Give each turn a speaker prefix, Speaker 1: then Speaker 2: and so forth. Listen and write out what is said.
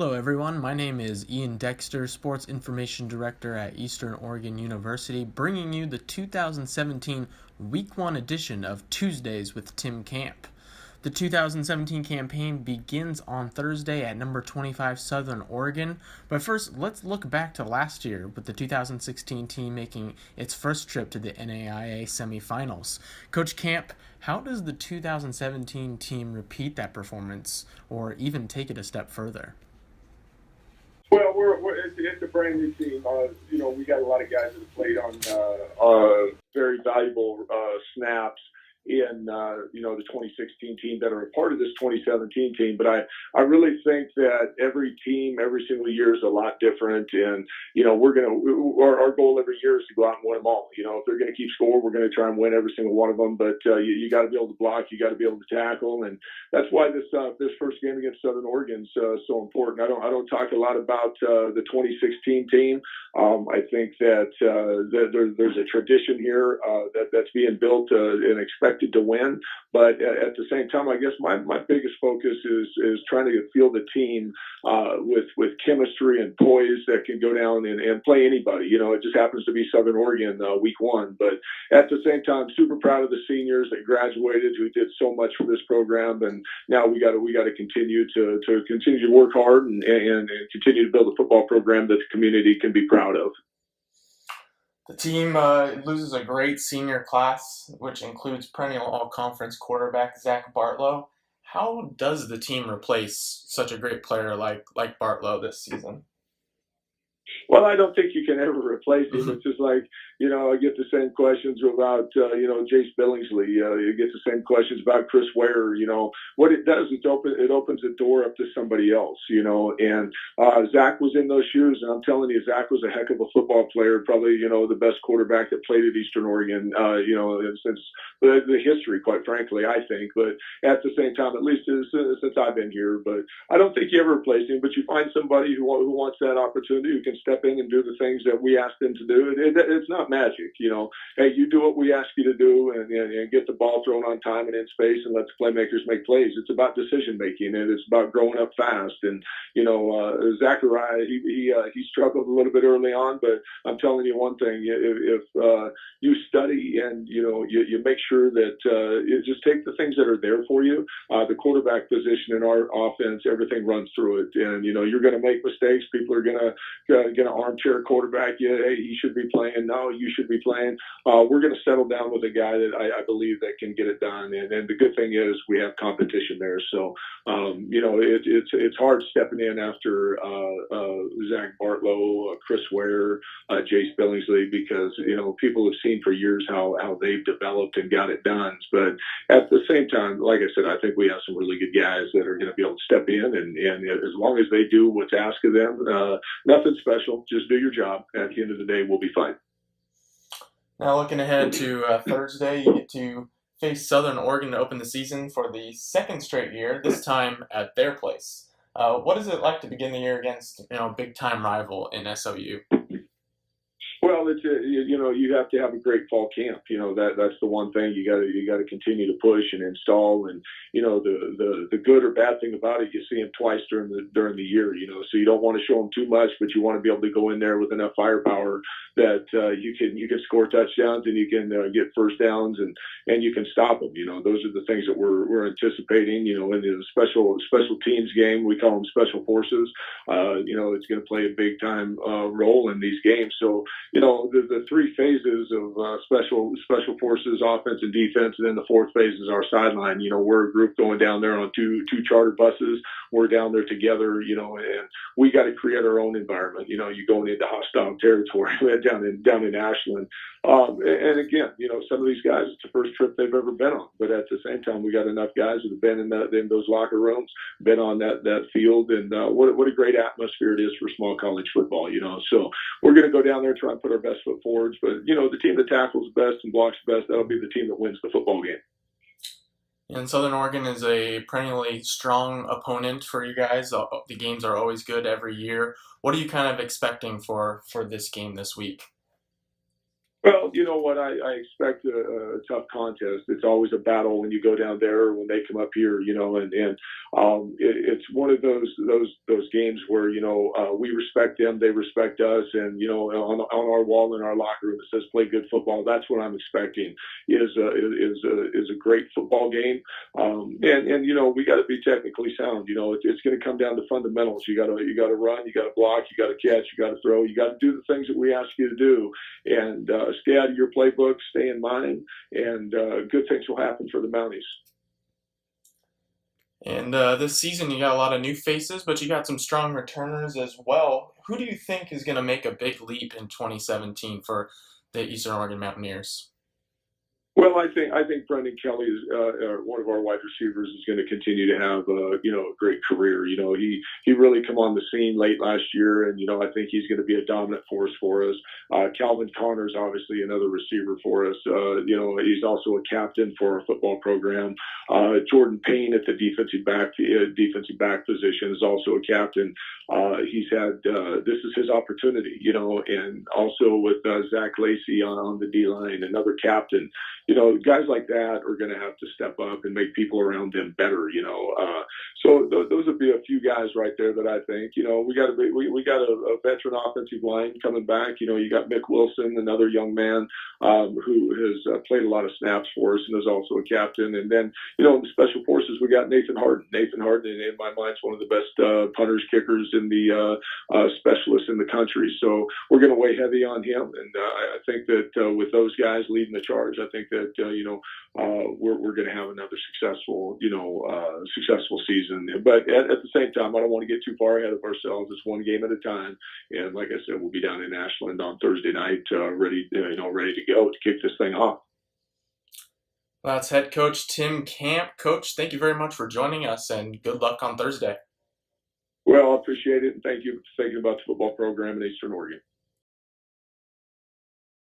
Speaker 1: Hello everyone, my name is Ian Dexter, Sports Information Director at Eastern Oregon University, bringing you the 2017 Week 1 edition of Tuesdays with Tim Camp. The 2017 campaign begins on Thursday at number 25 Southern Oregon, but first let's look back to last year with the 2016 team making its first trip to the NAIA semifinals. Coach Camp, how does the 2017 team repeat that performance or even take it a step further?
Speaker 2: Well, it's a brand new team. We got a lot of guys that have played on very valuable snaps in the 2016 team that are a part of this 2017 team. But I really think that every team, every single year is a lot different. And, our goal every year is to go out and win them all. If they're going to keep score, we're going to try and win every single one of them. But you got to be able to block, you got to be able to tackle. And that's why this first game against Southern Oregon is so important. I don't talk a lot about the 2016 team. I think that there's a tradition here that's being built and expected to win. But at the same time, I guess my biggest focus is trying to field a team with chemistry and poise that can go down and play anybody. It just happens to be Southern Oregon week 1. But at the same time, super proud of the seniors that graduated who did so much for this program. And now we got to continue to work hard and continue to build a football program that the community can be proud of.
Speaker 1: The team loses a great senior class, which includes perennial all-conference quarterback Zach Barlow. How does the team replace such a great player like Barlow this season?
Speaker 2: Well, I don't think you can ever replace him. It's just like, I get the same questions about, Jace Billingsley. You get the same questions about Chris Ware. What it does, it opens the door up to somebody else, and Zach was in those shoes. And I'm telling you, Zach was a heck of a football player, probably, the best quarterback that played at Eastern Oregon, since the history, quite frankly, I think. But at the same time, at least since I've been here, but I don't think you ever replace him. But you find somebody who wants that opportunity, who can step in and do the things that we ask them to do. It's not magic, Hey, you do what we ask you to do and get the ball thrown on time and in space and let the playmakers make plays. It's about decision making and it's about growing up fast. And Zachariah, he struggled a little bit early on, but I'm telling you one thing: if you study and you make sure that you just take the things that are there for you. The quarterback position in our offense, everything runs through it, and you're going to make mistakes. People are going to armchair quarterback you. Hey, he should be playing. No, you should be playing. We're going to settle down with a guy that I believe that can get it done. And the good thing is we have competition there. So, it's hard stepping in after Zach Barlow, Chris Ware, Jace Billingsley, because, people have seen for years how they've developed and got it done. But at the same time, like I said, I think we have some really good guys that are going to be able to step in. And as long as they do what's asked of them, nothing special. Just do your job. At the end of the day, we'll be fine.
Speaker 1: Now looking ahead to Thursday, you get to face Southern Oregon to open the season for the second straight year, this time at their place. What is it like to begin the year against big-time rival in SOU?
Speaker 2: Well, it's you have to have a great fall camp. That's the one thing you got to continue to push and install. And the good or bad thing about it, you see them twice during the year. So you don't want to show them too much, but you want to be able to go in there with enough firepower that you can score touchdowns and you can get first downs and you can stop them. Those are the things that we're anticipating. In the special teams game, we call them special forces. It's going to play a big time role in these games. So the three phases of special forces, offense and defense, and then the fourth phase is our sideline. We're a group going down there on two charter buses. We're down there together, and we got to create our own environment. You're going into hostile territory down in Ashland. And again, some of these guys, it's the first trip they've ever been on. But at the same time, we got enough guys that have been in those locker rooms, been on that field, and what a great atmosphere it is for small college football. So we're going to go down there, try and put our best foot forwards. But the team that tackles best and blocks best, that'll be the team that wins the football game.
Speaker 1: And Southern Oregon is a perennially strong opponent for you guys. The games are always good every year. What are you kind of expecting for this game this week?
Speaker 2: Well, Well, you know what? I expect a tough contest. It's always a battle when you go down there or when they come up here, it's one of those games where we respect them, they respect us, and on our wall in our locker room it says "Play good football." That's what I'm expecting is a great football game, and we got to be technically sound. It's going to come down to fundamentals. You got to run, you got to block, you got to catch, you got to throw, you got to do the things that we ask you to do, and stay out of your playbook, stay in mine, and good things will happen for the Mounties.
Speaker 1: And this season, you got a lot of new faces, but you got some strong returners as well. Who do you think is going to make a big leap in 2017 for the Eastern Oregon Mountaineers?
Speaker 2: Well, I think Brendan Kelly is one of our wide receivers is going to continue to have a great career. He really come on the scene late last year, and I think he's going to be a dominant force for us. Calvin Connor's obviously another receiver for us. He's also a captain for our football program. Jordan Payne at the defensive back position is also a captain. He's had this is his opportunity, and also with Zach Lacey on the D line, another captain. Guys like that are going to have to step up and make people around them better. So those would be a few guys right there that I think. We got a veteran offensive line coming back. You got Mick Wilson, another young man who has played a lot of snaps for us and is also a captain. And then in the special forces we got Nathan Harden. Nathan Harden, in my mind, is one of the best punters, kickers, in the specialists in the country. So we're going to weigh heavy on him, and I think that with those guys leading the charge, I think that we're going to have another successful season. But at the same time, I don't want to get too far ahead of ourselves. It's one game at a time, and like I said, we'll be down in Ashland on Thursday night, ready to go to kick this thing off.
Speaker 1: Well, that's head coach Tim Camp. Coach, thank you very much for joining us, and good luck on Thursday.
Speaker 2: Well, I appreciate it, and thank you for thinking about the football program in Eastern Oregon.